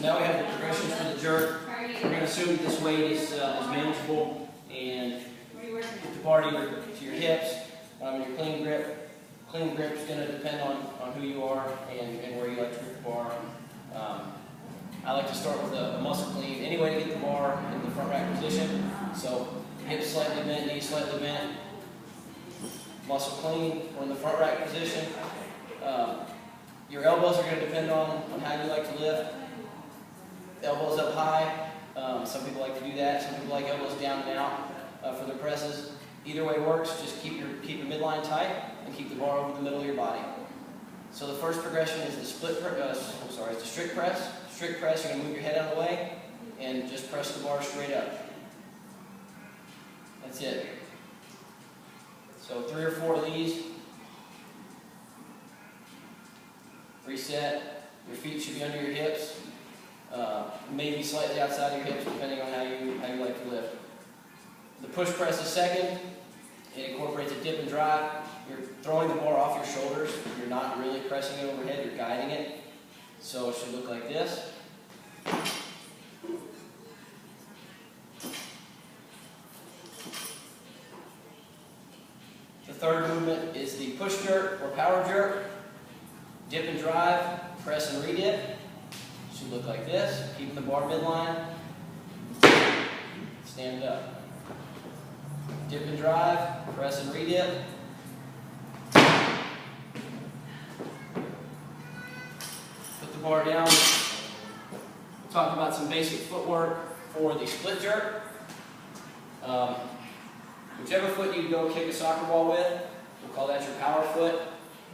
So now we have the progressions for the jerk. We're going to assume that this weight is manageable and get the bar to your hips. Your clean grip. Clean grip is going to depend on who you are and where you like to grip the bar. I like to start with a muscle clean. Any way to get the bar in the front rack position. So hips slightly bent, knees slightly bent. Muscle clean. We're in the front rack position. Your elbows are going to depend on how you like to lift. Elbows up high. Some people like to do that. Some people like elbows down and out for their presses. Either way works. Just keep your midline tight and keep the bar over the middle of your body. So the first progression is the the strict press. Strict press. You're going to move your head out of the way and just press the bar straight up. That's it. So 3 or 4 of these. Reset. Your feet should be under your hips. Maybe slightly outside your hips, depending on how you like to lift. The push press is second. It incorporates a dip and drive. You're throwing the bar off your shoulders. You're not really pressing it overhead. You're guiding it. So it should look like this. The third movement is the push jerk or power jerk. Dip and drive, press and redip. Should look like this. Keeping the bar midline. Stand it up. Dip and drive, press and redip. Put the bar down. We'll talk about some basic footwork for the split jerk. Whichever foot you go kick a soccer ball with, we'll call that your power foot,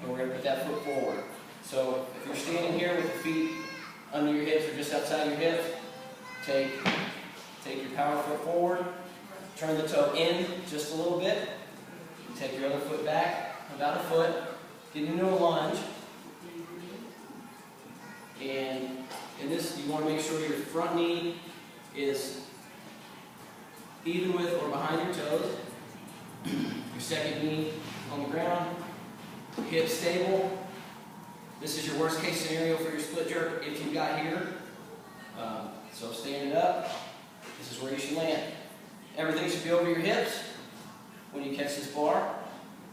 and we're going to put that foot forward. So if you're standing here with the feet under your hips or just outside your hips, take your power foot forward, turn the toe in just a little bit, take your other foot back about a foot, get into a lunge, and in this you want to make sure your front knee is even with or behind your toes, your second knee on the ground, hips stable. This is your worst case scenario for your split jerk if you got here. So stand it up. This is where you should land. Everything should be over your hips when you catch this bar.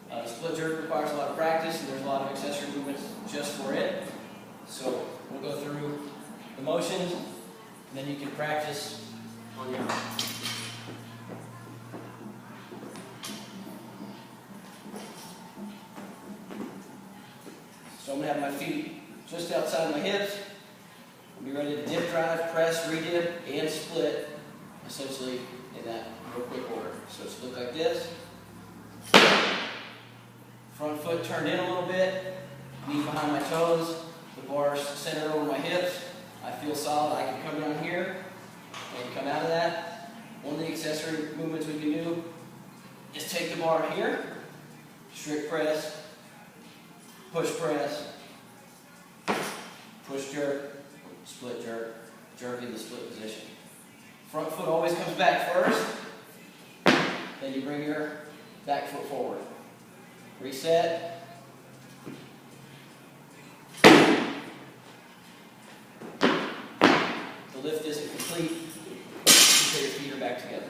The split jerk requires a lot of practice, and there's a lot of accessory movements just for it. So we'll go through the motions, and then you can practice on your own. So I'm going to have my feet just outside my hips. I'll be ready to dip, drive, press, redip, and split, essentially in that real quick order. So it's look like this. Front foot turned in a little bit, knee behind my toes, the bar's centered over my hips. I feel solid. I can come down here and come out of that. One of the accessory movements we can do is take the bar here, strict press, push press, push jerk, split jerk, jerk in the split position. Front foot always comes back first, then you bring your back foot forward. Reset. The lift isn't complete until your feet are back together.